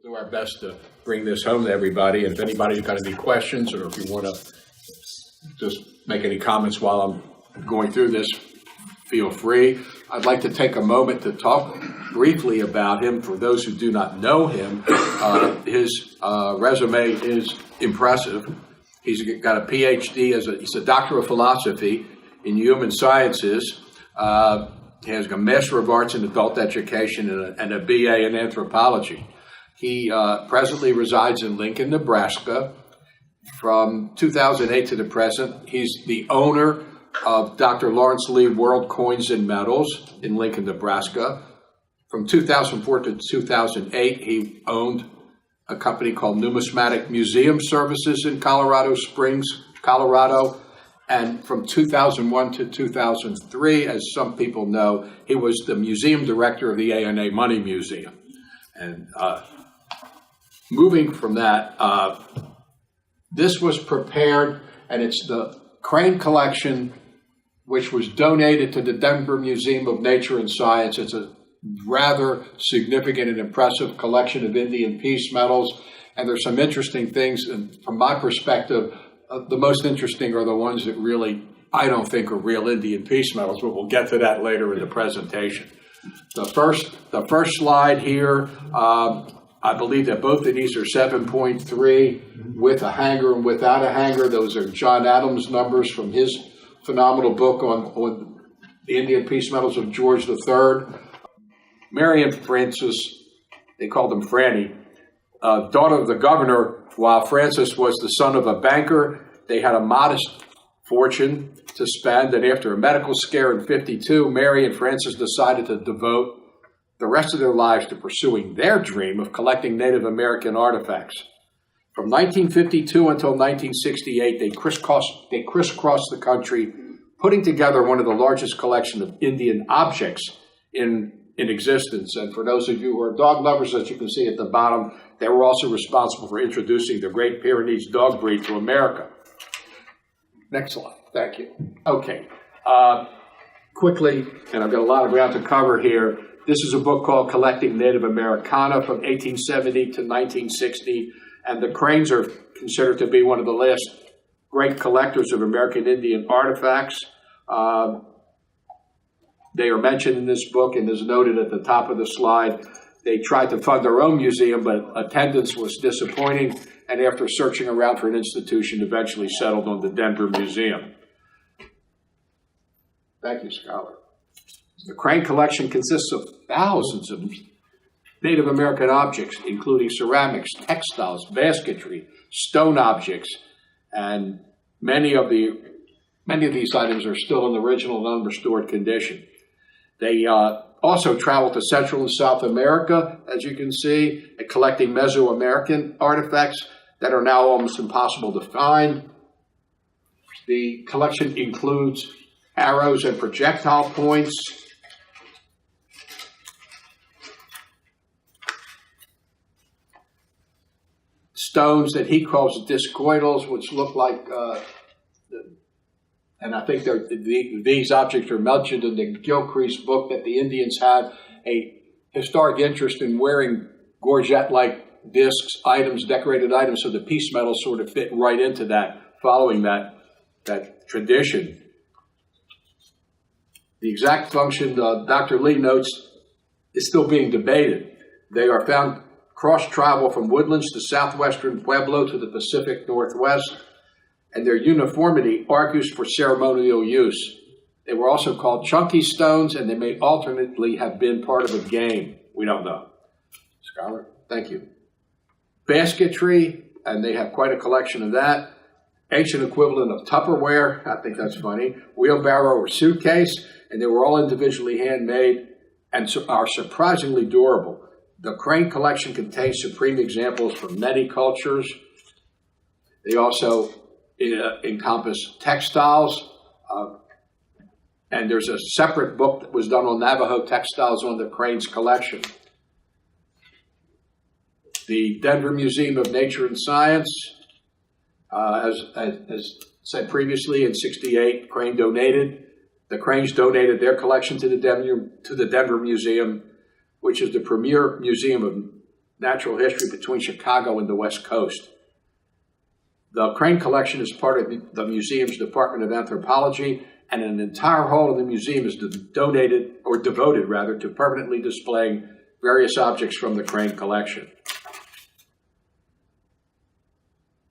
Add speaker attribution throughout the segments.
Speaker 1: Do our best to bring this home to everybody. And if anybody's got any questions, or if you want to just make any comments while I'm going through this, feel free. I'd like to take a moment to talk briefly about him. For those who do not know him, his resume is impressive. He's got a PhD, he's a doctor of philosophy in human sciences. He has a Master of Arts in Adult Education and a BA in Anthropology. He presently resides in Lincoln, Nebraska. From 2008 to the present, he's the owner of Dr. Lawrence Lee World Coins and Medals in Lincoln, Nebraska. From 2004 to 2008, he owned a company called Numismatic Museum Services in Colorado Springs, Colorado. And from 2001 to 2003, as some people know, he was the museum director of the A&A Money Museum. And moving from that, this was prepared, and it's the Crane collection, which was donated to the Denver Museum of Nature and Science. It's a rather significant and impressive collection of Indian peace medals, and there's some interesting things. And from my perspective, the most interesting are the ones that really, I don't think, are real Indian peace medals, but we'll get to that later in the presentation. The first slide here, I believe that both of these are 7.3 with a hanger and without a hanger. Those are John Adams' numbers from his phenomenal book on the Indian peace medals of George III. Mary and Frances, they called them Frannie, daughter of the governor, while Francis was the son of a banker. They had a modest fortune to spend, and after a medical scare in 1952, Mary and Frances decided to devote the rest of their lives to pursuing their dream of collecting Native American artifacts. From 1952 until 1968, they crisscrossed the country, putting together one of the largest collections of Indian objects in existence. And for those of you who are dog lovers, as you can see at the bottom, they were also responsible for introducing the Great Pyrenees dog breed to America. Next slide. Thank you. Okay. Quickly, and I've got a lot of ground to cover here. This is a book called Collecting Native Americana from 1870 to 1960, and the Cranes are considered to be one of the last great collectors of American Indian artifacts. They are mentioned in this book, and as noted at the top of the slide, they tried to fund their own museum, but attendance was disappointing, and after searching around for an institution, eventually settled on the Denver Museum. Thank you, Scholar. The Crane collection consists of thousands of Native American objects, including ceramics, textiles, basketry, stone objects, and many of these items are still in the original and unrestored condition. They also traveled to Central and South America, as you can see, and collecting Mesoamerican artifacts that are now almost impossible to find. The collection includes arrows and projectile points, stones that he calls discoidals, which look like, and I think these objects are mentioned in the Gilcrease book, that the Indians had a historic interest in wearing gorget-like discs, items, decorated items, so the peace medals sort of fit right into that, following that tradition. The exact function, Dr. Lee notes, is still being debated. They are found cross-travel from woodlands to southwestern Pueblo to the Pacific Northwest, and their uniformity argues for ceremonial use. They were also called chunky stones, and they may alternately have been part of a game. We don't know. Scholar, thank you. Basketry, and they have quite a collection of that. Ancient equivalent of Tupperware, I think that's funny. Wheelbarrow or suitcase, and they were all individually handmade and are surprisingly durable. The Crane collection contains supreme examples from many cultures. They also encompass textiles, and there's a separate book that was done on Navajo textiles on the Cranes collection. The Denver Museum of Nature and Science, as said previously, in '68, the Cranes donated their collection to the Denver Museum, which is the premier museum of natural history between Chicago and the West Coast. The crane collection is part of the museum's Department of Anthropology, and an entire hall of the museum is devoted to permanently displaying various objects from the crane collection.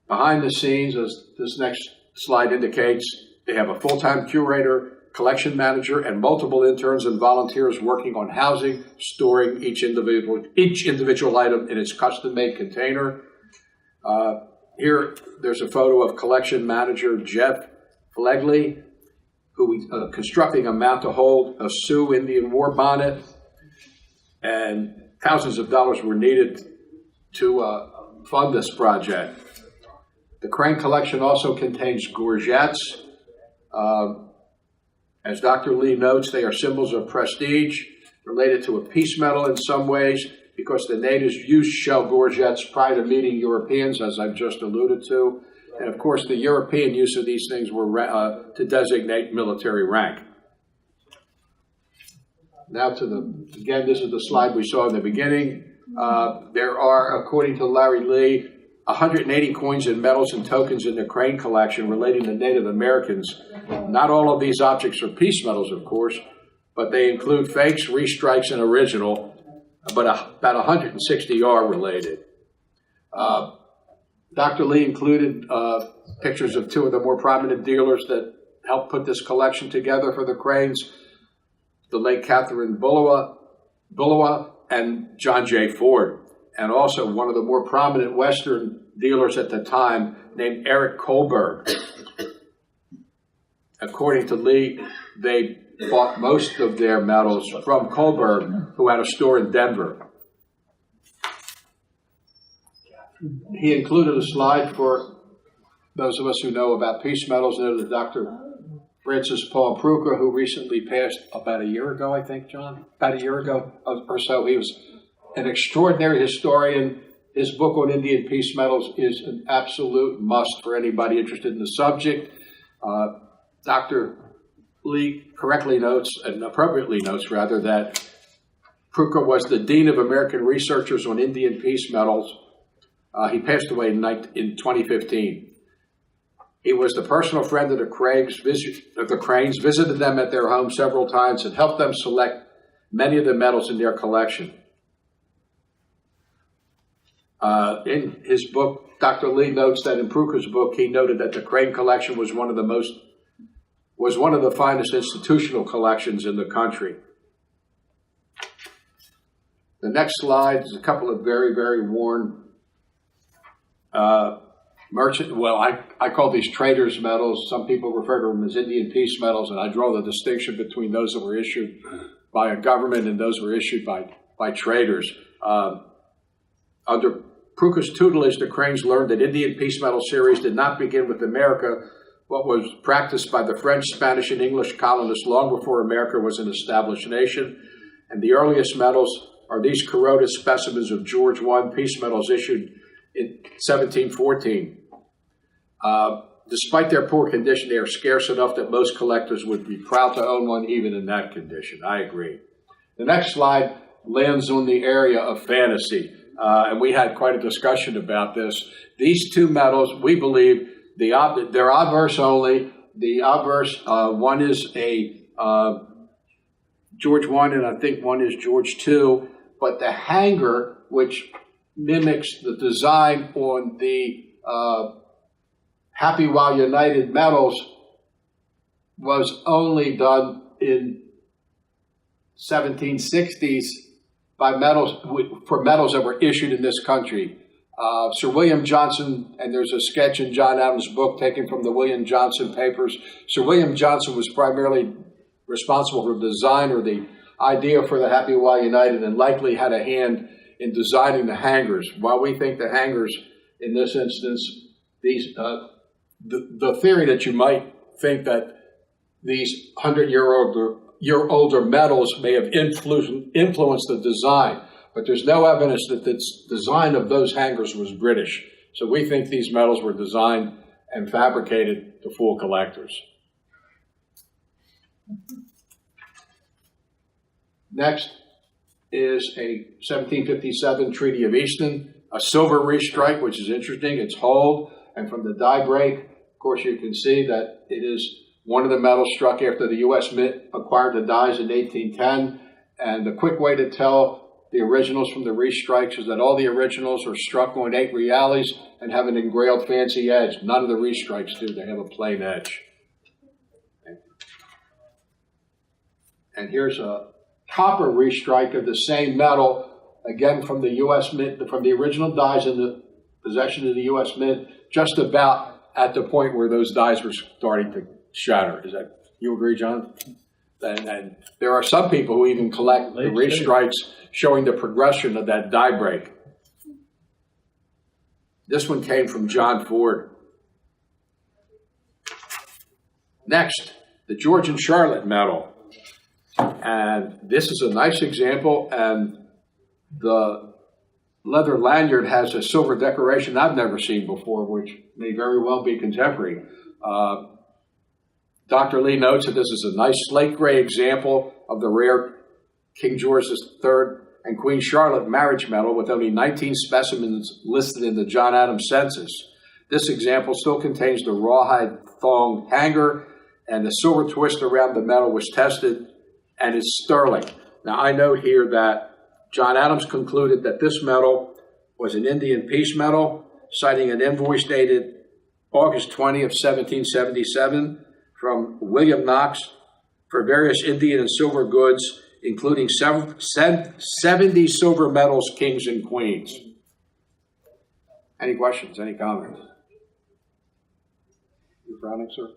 Speaker 1: Behind the scenes, as this next slide indicates, they have a full-time curator, collection manager, and multiple interns and volunteers working on housing, storing each individual item in its custom-made container. Here, there's a photo of collection manager Jeff Flegley, who constructing a mount to hold a Sioux Indian war bonnet, and thousands of dollars were needed to fund this project. The crane collection also contains gorgets. As Dr. Lee notes, they are symbols of prestige, related to a peace medal in some ways, because the natives used shell gorgets prior to meeting Europeans, as I've just alluded to. And of course, the European use of these things were to designate military rank. Now again, this is the slide we saw in the beginning. There are, according to Larry Lee, 180 coins and medals and tokens in the crane collection relating to Native Americans. Not all of these objects are peace medals, of course, but they include fakes, restrikes, and original, but about 160 are related. Dr. Lee included pictures of two of the more prominent dealers that helped put this collection together for the cranes, the late Catherine Bullowa and John J. Ford, and also one of the more prominent Western dealers at the time named Eric Kohlberg. According to Lee, they bought most of their metals from Kohlberg, who had a store in Denver. He included a slide for those of us who know about peace medals. There's Dr. Francis Paul Prucha, who recently passed about a year ago, I think, John? About a year ago or so. He was an extraordinary historian. His book on Indian peace medals is an absolute must for anybody interested in the subject. Dr. Lee correctly notes, and appropriately notes rather, that Prucha was the Dean of American Researchers on Indian peace medals. He passed away in 2015. He was the personal friend of the Cranes, visited them at their home several times, and helped them select many of the medals in their collection. In his book, Dr. Lee notes that in Prucha's book, he noted that the Crane collection was one of the finest institutional collections in the country. The next slide is a couple of very, very worn I call these traders' medals. Some people refer to them as Indian peace medals, and I draw the distinction between those that were issued by a government and those were issued by traders. Under Prucha's tutelage, the Cranes learned that Indian peace medal series did not begin with America, what was practiced by the French, Spanish, and English colonists long before America was an established nation. And the earliest medals are these corroded specimens of George I peace medals issued in 1714. Despite their poor condition, they are scarce enough that most collectors would be proud to own one, even in that condition. I agree. The next slide lands on the area of fantasy, and we had quite a discussion about this. These two medals, we believe, they're obverse only. The obverse, one is a George I, and I think one is George II, but the hanger, which mimics the design on the Happy While United medals, was only done in 1760s by for medals that were issued in this country. Sir William Johnson, and there's a sketch in John Adams' book taken from the William Johnson papers. Sir William Johnson was primarily responsible for the design or the idea for the Happy While United, and likely had a hand in designing the hangers. While we think the hangers, in this instance, the theory that you might think that these 100-year-older medals may have influenced the design, but there's no evidence that the design of those hangers was British. So we think these medals were designed and fabricated to fool collectors. Next, is a 1757 Treaty of Easton, a silver restrike, which is interesting. It's whole, and from the die break, of course, you can see that it is one of the metals struck after the U.S. Mint acquired the dies in 1810. And the quick way to tell the originals from the restrikes is that all the originals are struck on 8 reales and have an engraved fancy edge. None of the restrikes do. They have a plain edge. And here's a copper restrike of the same metal, again from the U.S. Mint, from the original dies in the possession of the U.S. Mint, just about at the point where those dies were starting to shatter. Is that, you agree, John? And there are some people who even collect the restrikes showing the progression of that die break. This one came from John Ford. Next, the George and Charlotte medal. And this is a nice example, and the leather lanyard has a silver decoration I've never seen before, which may very well be contemporary. Dr. Lee notes that this is a nice slate gray example of the rare King George III and Queen Charlotte marriage medal with only 19 specimens listed in the John Adams census. This example still contains the rawhide thong hanger, and the silver twist around the medal was tested and is sterling. Now, I note here that John Adams concluded that this medal was an Indian peace medal, citing an invoice dated August 20 of 1777 from William Knox for various Indian and silver goods, including 70 silver medals, kings and queens. Any questions, any comments? You frowning, sir?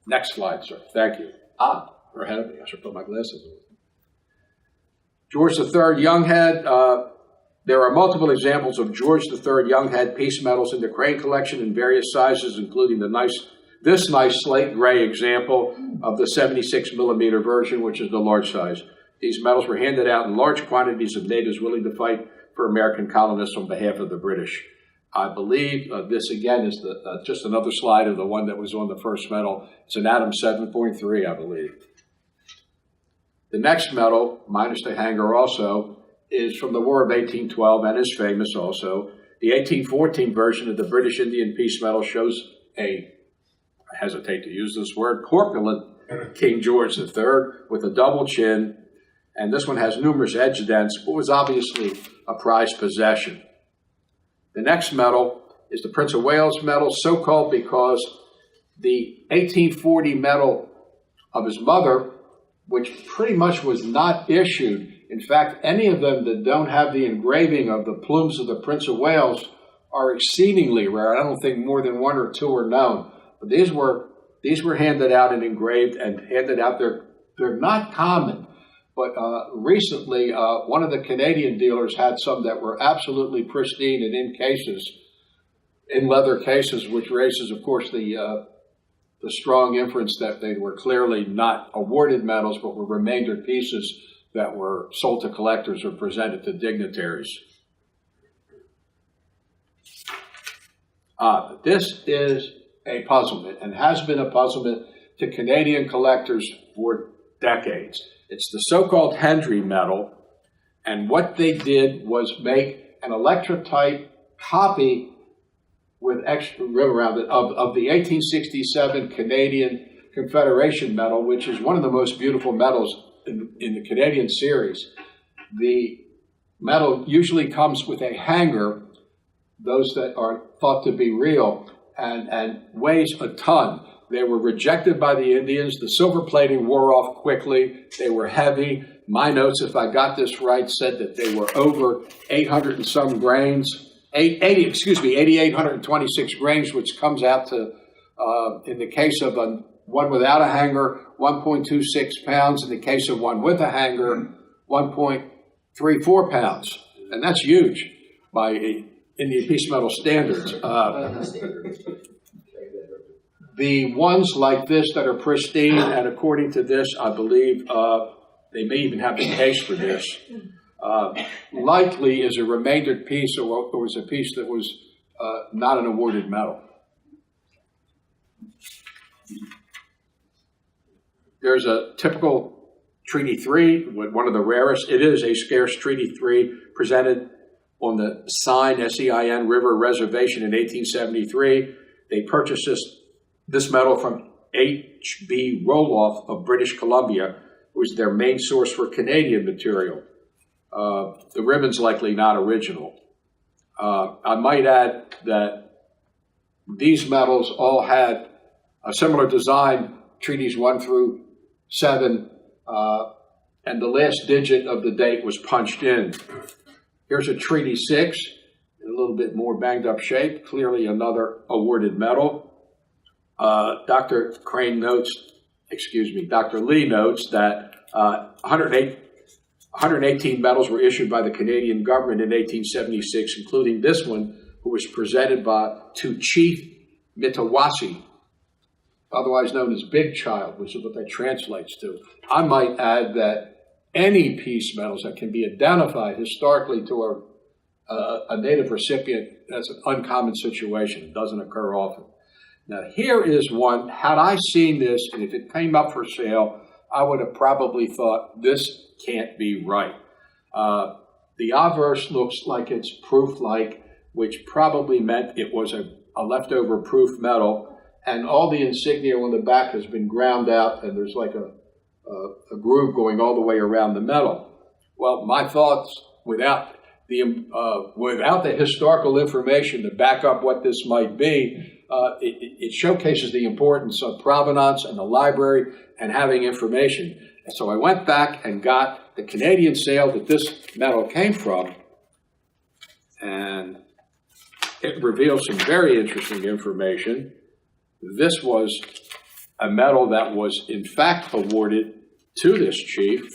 Speaker 1: Next slide, sir. Thank you. We're ahead of me. I should put my glasses on. George III Younghead. There are multiple examples of George III Younghead piece medals in the Crane collection in various sizes, including this nice slate gray example of the 76 millimeter version, which is the large size. These medals were handed out in large quantities of natives willing to fight for American colonists on behalf of the British. I believe this again is just another slide of the one that was on the first medal. It's an Adams 7.3, I believe. The next medal, minus the hanger also, is from the War of 1812 and is famous also. The 1814 version of the British Indian Peace Medal shows I hesitate to use this word, corpulent King George III with a double chin, and this one has numerous edge dents, but was obviously a prized possession. The next medal is the Prince of Wales medal, so called because the 1840 medal of his mother, which pretty much was not issued. In fact, any of them that don't have the engraving of the plumes of the Prince of Wales are exceedingly rare. I don't think more than 1 or 2 are known. But these were handed out and engraved and handed out. They're not common. But recently, one of the Canadian dealers had some that were absolutely pristine and in leather cases, which raises, of course, the strong inference that they were clearly not awarded medals, but were remainder pieces that were sold to collectors or presented to dignitaries. This is a puzzlement and has been a puzzlement to Canadian collectors for decades. It's the so-called Hendry medal, and what they did was make an electrotype copy with extra rim around it of the 1867 Canadian Confederation medal, which is one of the most beautiful medals in the Canadian series. The medal usually comes with a hanger, those that are thought to be real, and weighs a ton. They were rejected by the Indians. The silver plating wore off quickly. They were heavy. My notes, if I got this right, said that they were over 800 and some grains. 8,826 grains, which comes out to, in the case of one without a hanger, 1.26 pounds. In the case of one with a hanger, 1.34 pounds. And that's huge by Indian piece metal standards. The ones like this that are pristine, and according to this, I believe they may even have the case for this, likely is a remaindered piece or was a piece that was not an awarded medal. There's a typical Treaty 3, one of the rarest. It is a scarce Treaty 3 presented on the Seine River Reservation in 1873. They purchased this metal from H.B. Roloff of British Columbia, who was their main source for Canadian material. The ribbon's likely not original. I might add that these metals all had a similar design, treaties 1 through 7, and the last digit of the date was punched in. Here's a Treaty 6, in a little bit more banged up shape, clearly another awarded medal. Dr. Lee notes that 118 medals were issued by the Canadian government in 1876, including this one, who was presented to Chief Mitawasi, otherwise known as Big Child, which is what that translates to. I might add that any peace medals that can be identified historically to a native recipient, that's an uncommon situation. It doesn't occur often. Now, here is one. Had I seen this, and if it came up for sale, I would have probably thought, this can't be right. The obverse looks like it's proof-like, which probably meant it was a leftover proof metal, and all the insignia on the back has been ground out, and there's like a groove going all the way around the metal. Well, my thoughts, without the historical information to back up what this might be, it showcases the importance of provenance and the library and having information. And so I went back and got the Canadian sale that this metal came from, and it reveals some very interesting information. This was a medal that was in fact awarded to this chief,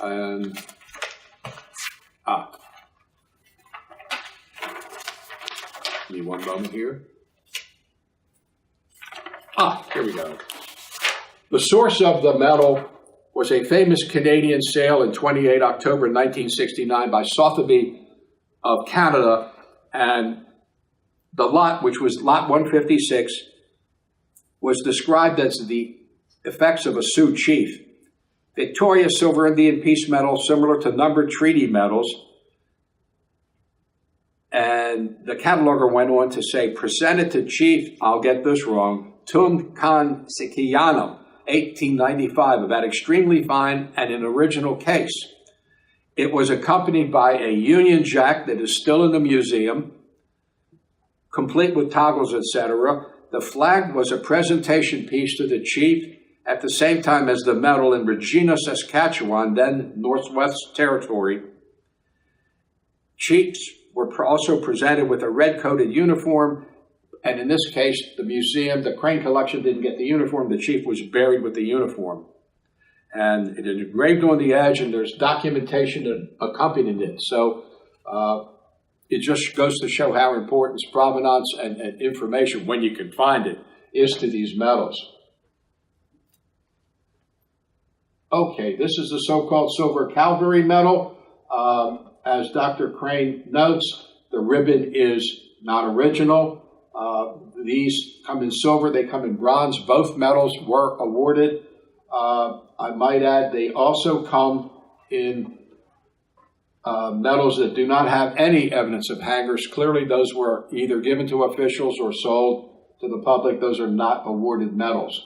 Speaker 1: and give me one moment here. Here we go. The source of the medal was a famous Canadian sale in 28 October 1969 by Sotheby of Canada, and the lot, which was lot 156, was described as the effects of a Sioux chief. Victoria Silver Indian Peace Medal, similar to Unnumbered Treaty medals. And the cataloger went on to say, presented to Chief, I'll get this wrong, Tum Khan Sikiyanam, 1895, about extremely fine and an original case. It was accompanied by a Union Jack that is still in the museum, complete with toggles, etc. The flag was a presentation piece to the chief at the same time as the medal in Regina, Saskatchewan, then Northwest Territory. Chiefs were also presented with a red-coated uniform, and in this case, the museum, the Crane collection didn't get the uniform. The chief was buried with the uniform. And it is engraved on the edge, and there's documentation that accompanied it. So it just goes to show how important provenance and information, when you can find it, is to these medals. Okay, this is the so-called Silver Calgary medal. As Dr. Crane notes, the ribbon is not original. These come in silver, they come in bronze. Both medals were awarded. I might add, they also come in medals that do not have any evidence of hangers. Clearly, those were either given to officials or sold to the public. Those are not awarded medals.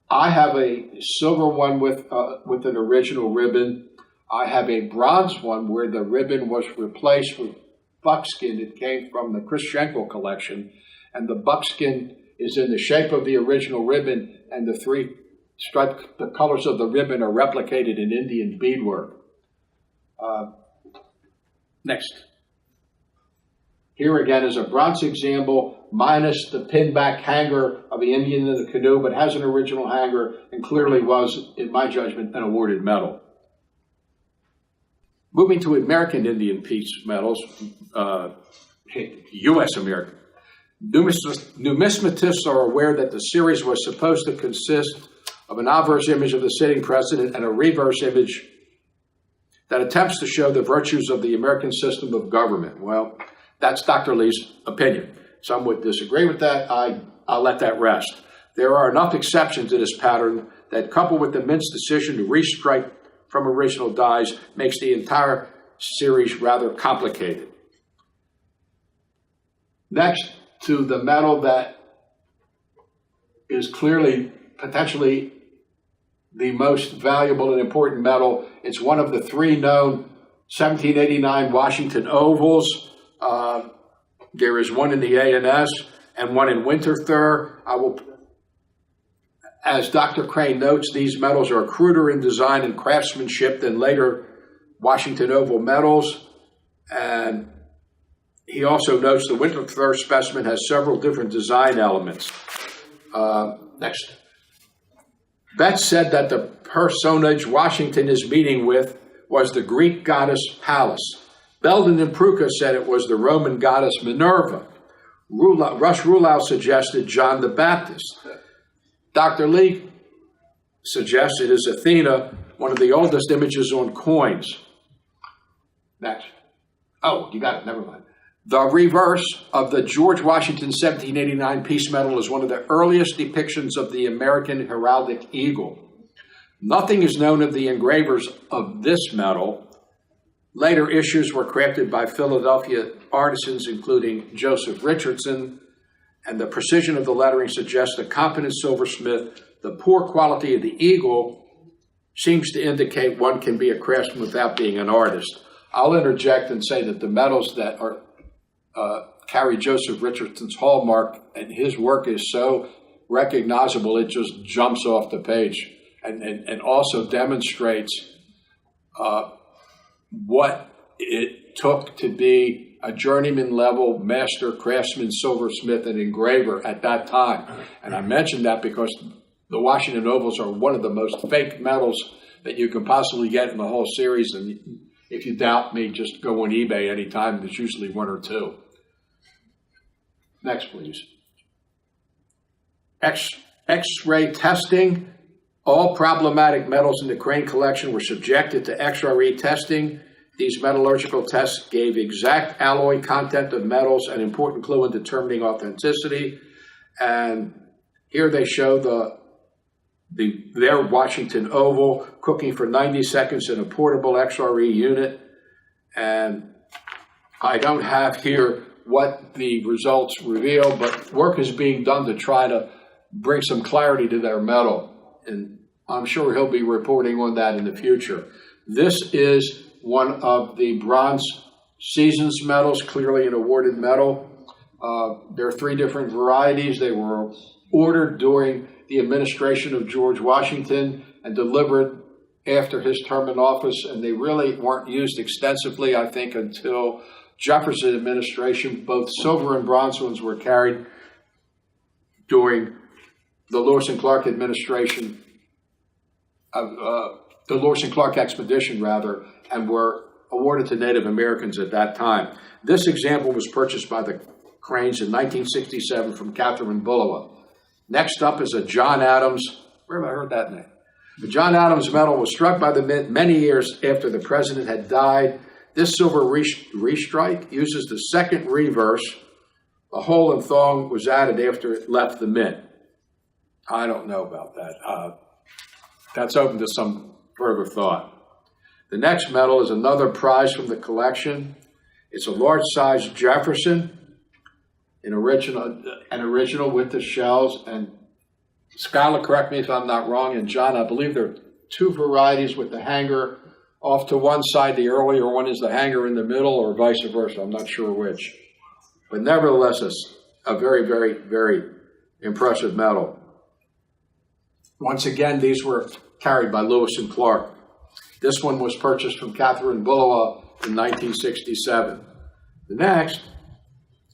Speaker 1: I have a silver one with an original ribbon. I have a bronze one where the ribbon was replaced with buckskin. It came from the Christenko collection, and the buckskin is in the shape of the original ribbon, and the colors of the ribbon are replicated in Indian beadwork. Next. Here again is a bronze example, minus the pinback hanger of the Indian in the canoe, but has an original hanger and clearly was, in my judgment, an awarded medal. Moving to American Indian Peace medals, U.S. American. Numismatists are aware that the series was supposed to consist of an obverse image of the sitting president and a reverse image that attempts to show the virtues of the American system of government. Well, that's Dr. Lee's opinion. Some would disagree with that. I'll let that rest. There are enough exceptions to this pattern that, coupled with the Mint's decision to restrike from original dies makes the entire series rather complicated. Next to the metal that is clearly potentially the most valuable and important metal, it's one of the three known 1789 Washington ovals. There is one in the A&S and one in Winterthur. As Dr. Crane notes, these medals are cruder in design and craftsmanship than later Washington oval medals. And he also notes the Winterthur specimen has several different design elements. Next. Betts said that the personage Washington is meeting with was the Greek goddess Pallas. Belden and Prucha said it was the Roman goddess Minerva. Rush Rulau suggested John the Baptist. Dr. Lee suggests it is Athena, one of the oldest images on coins. Next. Oh, you got it, never mind. The reverse of the George Washington 1789 peace medal is one of the earliest depictions of the American heraldic eagle. Nothing is known of the engravers of this medal. Later issues were crafted by Philadelphia artisans, including Joseph Richardson, and the precision of the lettering suggests a competent silversmith. The poor quality of the eagle seems to indicate one can be a craftsman without being an artist. I'll interject and say that the medals that are carry Joseph Richardson's hallmark, and his work is so recognizable it just jumps off the page, and also demonstrates what it took to be a journeyman level master craftsman, silversmith, and engraver at that time. And I mention that because the Washington ovals are one of the most fake medals that you can possibly get in the whole series. And if you doubt me, just go on eBay anytime. There's usually one or two. Next, please. X-ray testing. All problematic metals in the Crane collection were subjected to XRE testing. These metallurgical tests gave exact alloy content of metals, an important clue in determining authenticity. And here they show their Washington oval cooking for 90 seconds in a portable XRE unit. And I don't have here what the results reveal, but work is being done to try to bring some clarity to their metal. And I'm sure he'll be reporting on that in the future. This is one of the bronze seasons medals, clearly an awarded medal. There are three different varieties. They were ordered during the administration of George Washington and delivered after his term in office, and they really weren't used extensively, I think, until Jefferson administration. Both silver and bronze ones were carried during the Lewis and Clark administration, the Lewis and Clark expedition, rather, and were awarded to Native Americans at that time. This example was purchased by the Cranes in 1967 from Catherine Bullowa. Next up is a John Adams, where have I heard that name? The John Adams medal was struck by the Mint many years after the president had died. This silver restrike uses the second reverse. A hole and thong was added after it left the Mint. I don't know about that. That's open to some further thought. The next medal is another prize from the collection. It's a large-sized Jefferson, an original with the shells. And Skylar, correct me if I'm not wrong, and John, I believe there are two varieties with the hanger off to one side. The earlier one is the hanger in the middle, or vice versa. I'm not sure which. But nevertheless, it's a very, very, very impressive medal. Once again, these were carried by Lewis and Clark. This one was purchased from Catherine Bullowa in 1967. The next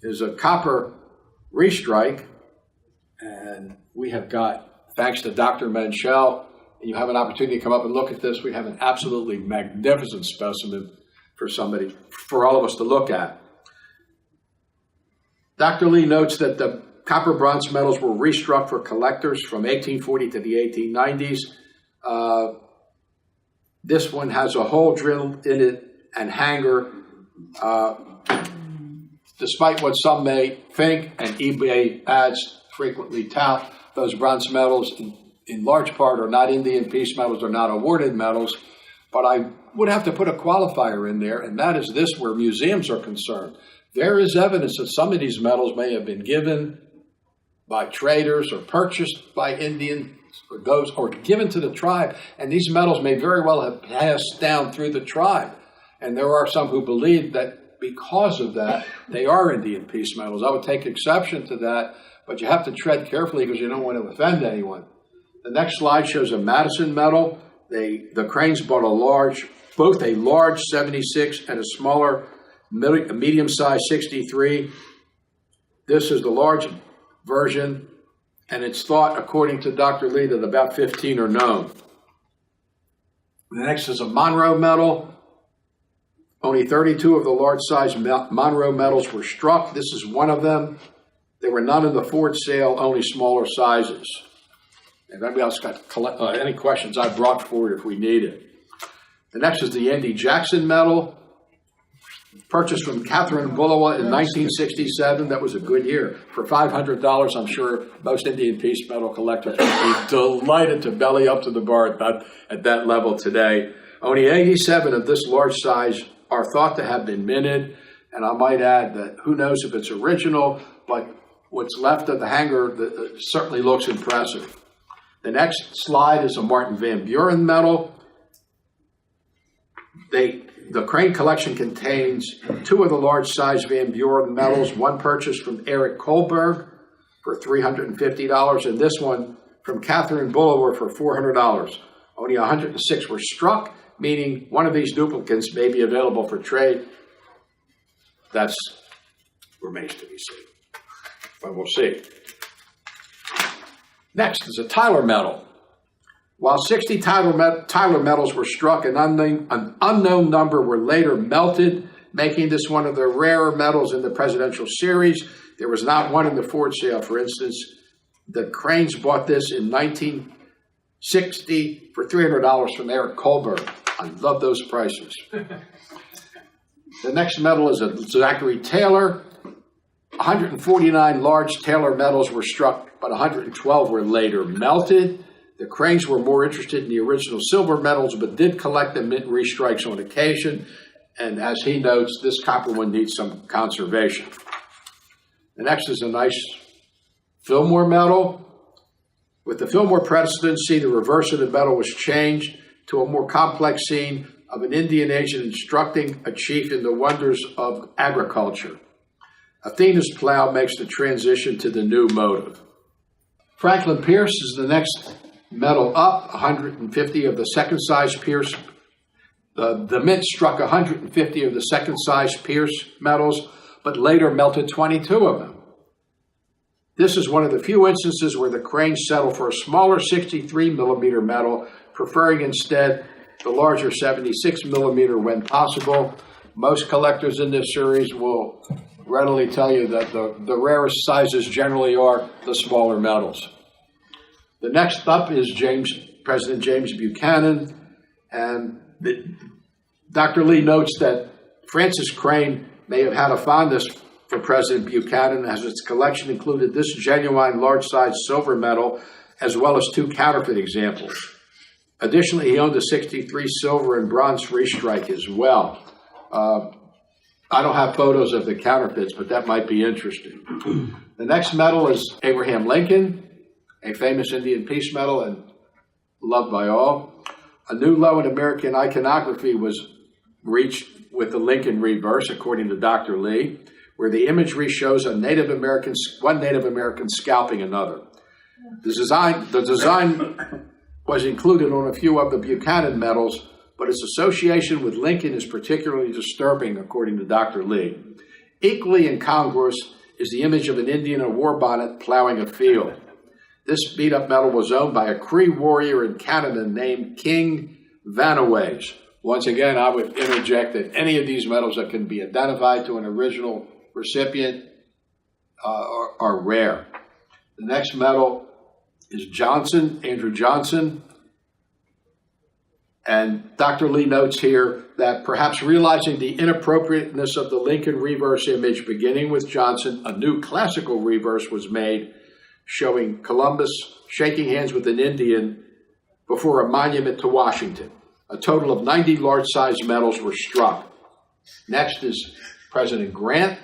Speaker 1: is a copper restrike, and we have got, thanks to Dr. Menchel, and you have an opportunity to come up and look at this, we have an absolutely magnificent specimen for all of us to look at. Dr. Lee notes that the copper bronze medals were restruck for collectors from 1840 to the 1890s. This one has a hole drilled in it and hanger. Despite what some may think, and eBay ads frequently tout, those bronze medals in large part are not Indian peace medals, are not awarded medals. But I would have to put a qualifier in there, and that is this, where museums are concerned. There is evidence that some of these medals may have been given by traders or purchased by Indians or given to the tribe, and these medals may very well have passed down through the tribe. And there are some who believe that because of that, they are Indian peace medals. I would take exception to that, but you have to tread carefully because you don't want to offend anyone. The next slide shows a Madison medal. The Cranes bought both a large 76 and a smaller medium-sized 63. This is the large version, and it's thought, according to Dr. Lee, that about 15 are known. The next is a Monroe medal. Only 32 of the large-size Monroe medals were struck. This is one of them. There were none in the Ford sale, only smaller sizes. If anybody else got any questions, I brought forward if we need it. The next is the Andy Jackson medal, purchased from Catherine Bullowa in 1967. That was a good year. For $500, I'm sure most Indian peace medal collectors would be delighted to belly up to the bar at that level today. Only 87 of this large size are thought to have been minted, and I might add that who knows if it's original, but what's left of the hanger certainly looks impressive. The next slide is a Martin Van Buren medal. The Crane collection contains two of the large-size Van Buren medals, one purchased from Eric Kohlberg for $350, and this one from Catherine Bullowa for $400. Only 106 were struck, meaning one of these duplicates may be available for trade. That remains to be seen, but we'll see. Next is a Tyler medal. While 60 Tyler medals were struck, an unknown number were later melted, making this one of the rarer medals in the presidential series. There was not one in the Ford sale, for instance. The Cranes bought this in 1960 for $300 from Eric Kohlberg. I love those prices. The next medal is a Zachary Taylor. 149 large Taylor medals were struck, but 112 were later melted. The Cranes were more interested in the original silver medals, but did collect the mint restrikes on occasion. And as he notes, this copper one needs some conservation. The next is a nice Fillmore medal. With the Fillmore presidency, the reverse of the medal was changed to a more complex scene of an Indian agent instructing a chief in the wonders of agriculture. Athena's plow makes the transition to the new motive. Franklin Pierce is the next medal up, 150 of the second size Pierce. The mint struck 150 of the second size Pierce medals, but later melted 22 of them. This is one of the few instances where the Cranes settled for a smaller 63 millimeter medal, preferring instead the larger 76 millimeter when possible. Most collectors in this series will readily tell you that the rarest sizes generally are the smaller medals. The next up is President James Buchanan, and Dr. Lee notes that Francis Crane may have had a fondness for President Buchanan, as its collection included this genuine large-size silver medal, as well as two counterfeit examples. Additionally, he owned a 63 silver and bronze restrike as well. I don't have photos of the counterfeits, but that might be interesting. The next medal is Abraham Lincoln, a famous Indian peace medal and loved by all. A new low in American iconography was reached with the Lincoln reverse, according to Dr. Lee, where the imagery shows one Native American scalping another. The design was included on a few of the Buchanan medals, but its association with Lincoln is particularly disturbing, according to Dr. Lee. Equally incongruous is the image of an Indian in a war bonnet plowing a field. This beat-up medal was owned by a Cree warrior in Canada named King Vanaways. Once again, I would interject that any of these medals that can be identified to an original recipient are rare. The next medal is Andrew Johnson. And Dr. Lee notes here that perhaps realizing the inappropriateness of the Lincoln reverse image, beginning with Johnson, a new classical reverse was made, showing Columbus shaking hands with an Indian before a monument to Washington. A total of 90 large-sized medals were struck. Next is President Grant.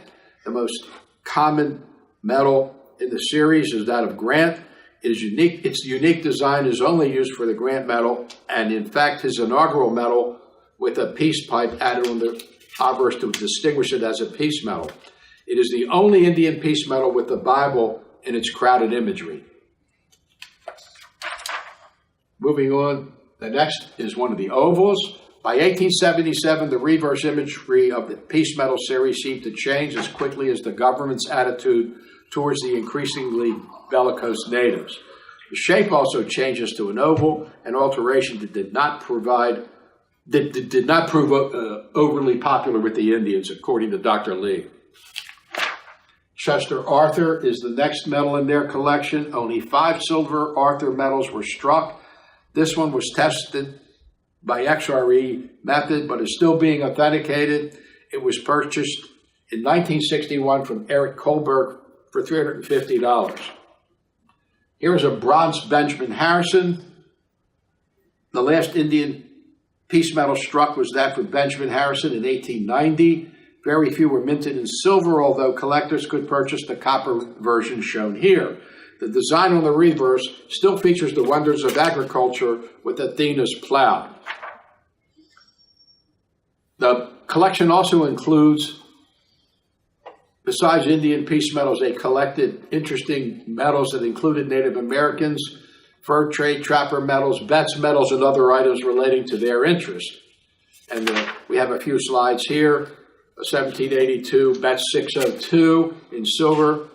Speaker 1: The most common medal in the series is that of Grant. It is unique. Its unique design is only used for the Grant Medal, and in fact, his inaugural medal with a peace pipe added on the obverse to distinguish it as a peace medal. It is the only Indian peace medal with the Bible in its crowded imagery. Moving on, the next is one of the ovals. By 1877, the reverse imagery of the peace medal series seemed to change as quickly as the government's attitude towards the increasingly bellicose natives. The shape also changes to an oval, an alteration that did not prove overly popular with the Indians, according to Dr. Lee. Chester Arthur is the next medal in their collection. Only 5 silver Arthur medals were struck. This one was tested by XRE method, but is still being authenticated. It was purchased in 1961 from Eric Kohlberg for $350. Here's a bronze Benjamin Harrison. The last Indian peace medal struck was that for Benjamin Harrison in 1890. Very few were minted in silver, although collectors could purchase the copper version shown here. The design on the reverse still features the wonders of agriculture with Athena's plow. The collection also includes, besides Indian peace medals, they collected interesting medals that included Native Americans, fur trade, trapper medals, Betts medals, and other items relating to their interest. And we have a few slides here. A 1782 Betts 602 in silver,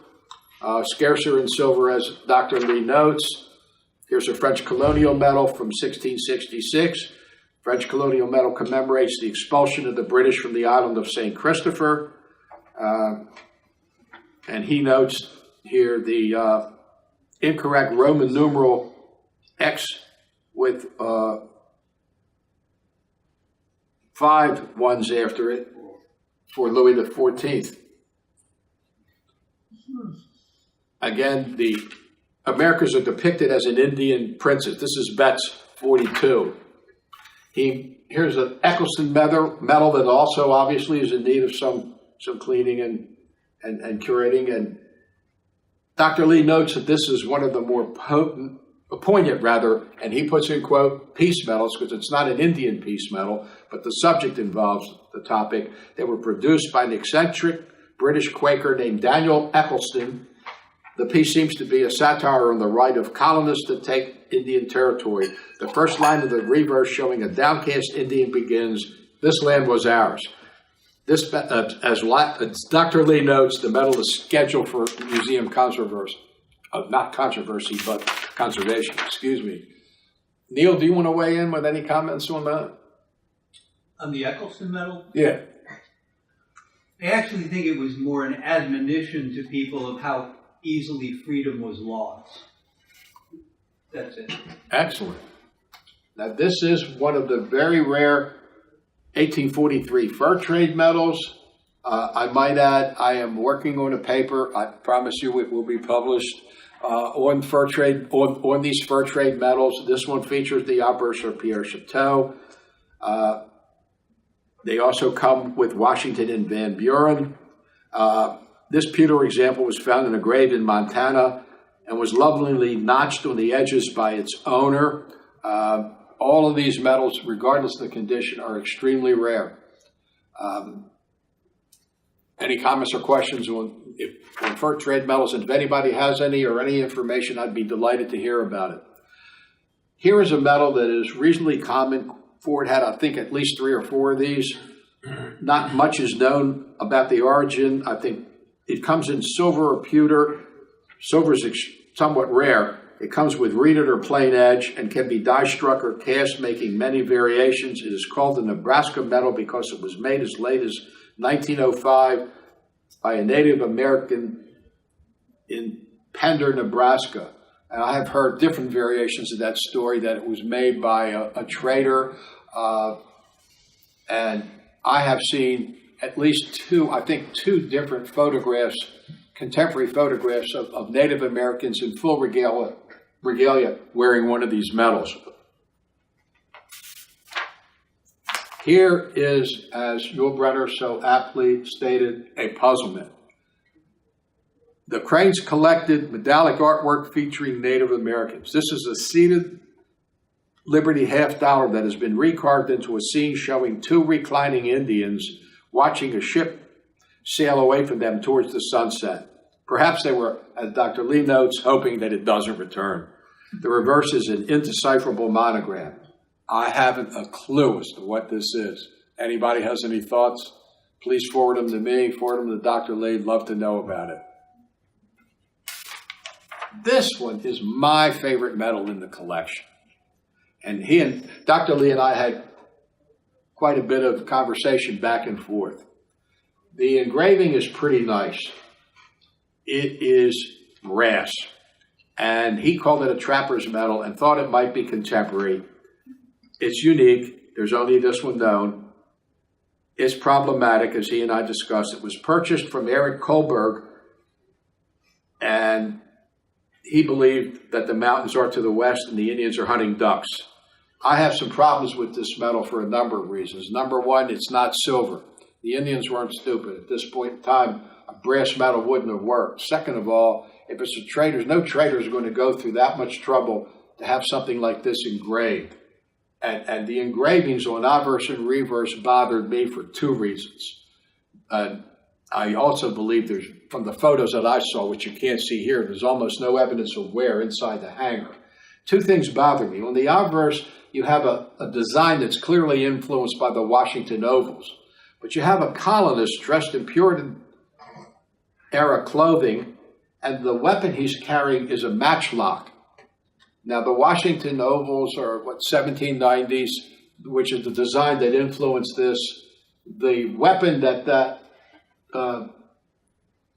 Speaker 1: scarcer in silver as Dr. Lee notes. Here's a French Colonial medal from 1666. French Colonial medal commemorates the expulsion of the British from the island of St. Christopher. And he notes here the incorrect Roman numeral X with 5 ones after it for Louis XIV. Again, the Americas are depicted as an Indian princess. This is Betts 42. Here's an Eccleston medal that also obviously is in need of some cleaning and curating. And Dr. Lee notes that this is one of the more poignant, and he puts in quote, peace medals, because it's not an Indian peace medal, but the subject involves the topic. They were produced by an eccentric British Quaker named Daniel Eccleston. The piece seems to be a satire on the right of colonists to take Indian territory. The first line of the reverse showing a downcast Indian begins, "This land was ours." This, as Dr. Lee notes, the medal is scheduled for museum controversy. Not controversy, but conservation, excuse me. Neil, do you want to weigh in with any comments on that?
Speaker 2: On the Eccleston medal?
Speaker 1: Yeah.
Speaker 2: I actually think it was more an admonition to people of how easily freedom was lost. That's it.
Speaker 1: Excellent. Now, this is one of the very rare 1843 fur trade medals. I might add, I am working on a paper. I promise you it will be published on fur trade, on these fur trade medals. This one features the obverse of Pierre Chouteau. They also come with Washington and Van Buren. This pewter example was found in a grave in Montana and was lovingly notched on the edges by its owner. All of these medals, regardless of the condition, are extremely rare. Any comments or questions on fur trade medals? And if anybody has any or any information, I'd be delighted to hear about it. Here is a medal that is reasonably common. Ford had, I think, at least 3 or 4 of these. Not much is known about the origin. I think it comes in silver or pewter. Silver is somewhat rare. It comes with reeded or plain edge and can be die struck or cast, making many variations. It is called the Nebraska medal because it was made as late as 1905 by a Native American in Pender, Nebraska. And I have heard different variations of that story, that it was made by a trader. And I have seen at least 2 different photographs, contemporary photographs of Native Americans in full regalia wearing one of these medals. Here is, as Yulbrenner so aptly stated, a puzzlement. The Cranes collected metallic artwork featuring Native Americans. This is a seated Liberty $50 that has been recarved into a scene showing two reclining Indians watching a ship sail away from them towards the sunset. Perhaps they were, as Dr. Lee notes, hoping that it doesn't return. The reverse is an indecipherable monogram. I haven't a clue as to what this is. Anybody has any thoughts? Please forward them to me, forward them to Dr. Lee. I'd love to know about it. This one is my favorite medal in the collection. And Dr. Lee and I had quite a bit of conversation back and forth. The engraving is pretty nice. It is brass. And he called it a trapper's medal and thought it might be contemporary. It's unique. There's only this one known. It's problematic, as he and I discussed. It was purchased from Eric Kohlberg, and he believed that the mountains are to the west and the Indians are hunting ducks. I have some problems with this medal for a number of reasons. Number one, it's not silver. The Indians weren't stupid. At this point in time, a brass medal wouldn't have worked. Second of all, if it's a trader, no trader is going to go through that much trouble to have something like this engraved. And the engravings on obverse and reverse bothered me for two reasons. I also believe there's, from the photos that I saw, which you can't see here, there's almost no evidence of wear inside the hanger. Two things bother me. On the obverse, you have a design that's clearly influenced by the Washington ovals. But you have a colonist dressed in Puritan-era clothing, and the weapon he's carrying is a matchlock. Now, the Washington ovals are, 1790s, which is the design that influenced this. The weapon that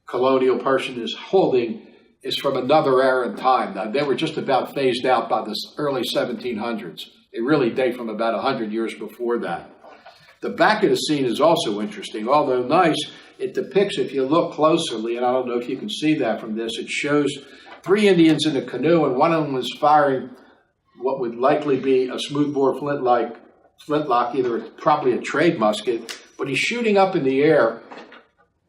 Speaker 1: colonial person is holding is from another era in time. Now, they were just about phased out by the early 1700s. They really date from about 100 years before that. The back of the scene is also interesting. Although nice, it depicts, if you look closely, and I don't know if you can see that from this, it shows three Indians in a canoe, and one of them was firing what would likely be a smoothbore flintlock, probably a trade musket, but he's shooting up in the air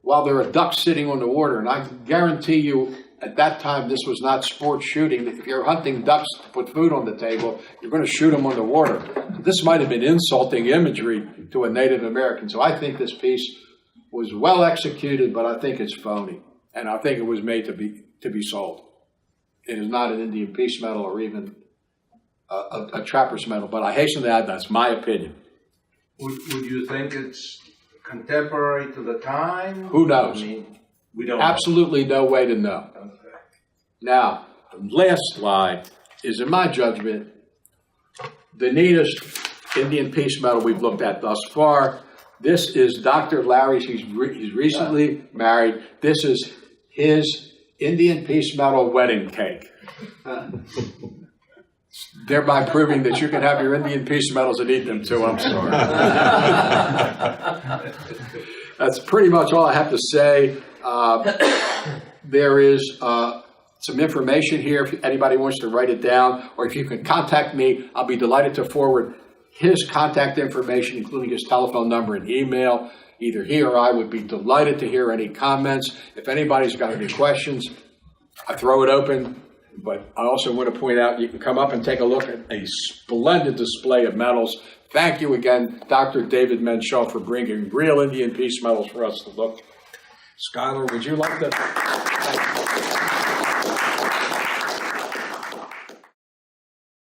Speaker 1: while there are ducks sitting on the water. And I guarantee you, at that time, this was not sports shooting. If you're hunting ducks to put food on the table, you're going to shoot them on the water. This might have been insulting imagery to a Native American. So I think this piece was well executed, but I think it's phony. And I think it was made to be sold. It is not an Indian peace medal or even a trapper's medal. But I hasten to add, that's my opinion.
Speaker 3: Would you think it's contemporary to the time?
Speaker 1: Who knows?
Speaker 3: I mean, we don't
Speaker 1: Absolutely no way to know.
Speaker 3: know. Okay.
Speaker 1: Now, the last slide is, in my judgment, the neatest Indian peace medal we've looked at thus far. This is Dr. Larry's. He's recently married. This is his Indian peace medal wedding cake. Thereby proving that you can have your Indian peace medals and eat them too. I'm sorry. That's pretty much all I have to say. There is some information here if anybody wants to write it down, or if you can contact me, I'll be delighted to forward his contact information, including his telephone number and email. Either he or I would be delighted to hear any comments. If anybody's got any questions, I throw it open. But I also want to point out, you can come up and take a look at a splendid display of medals. Thank you again, Dr. David Menschel, for bringing real Indian peace medals for us to look. Skylar, would you like to?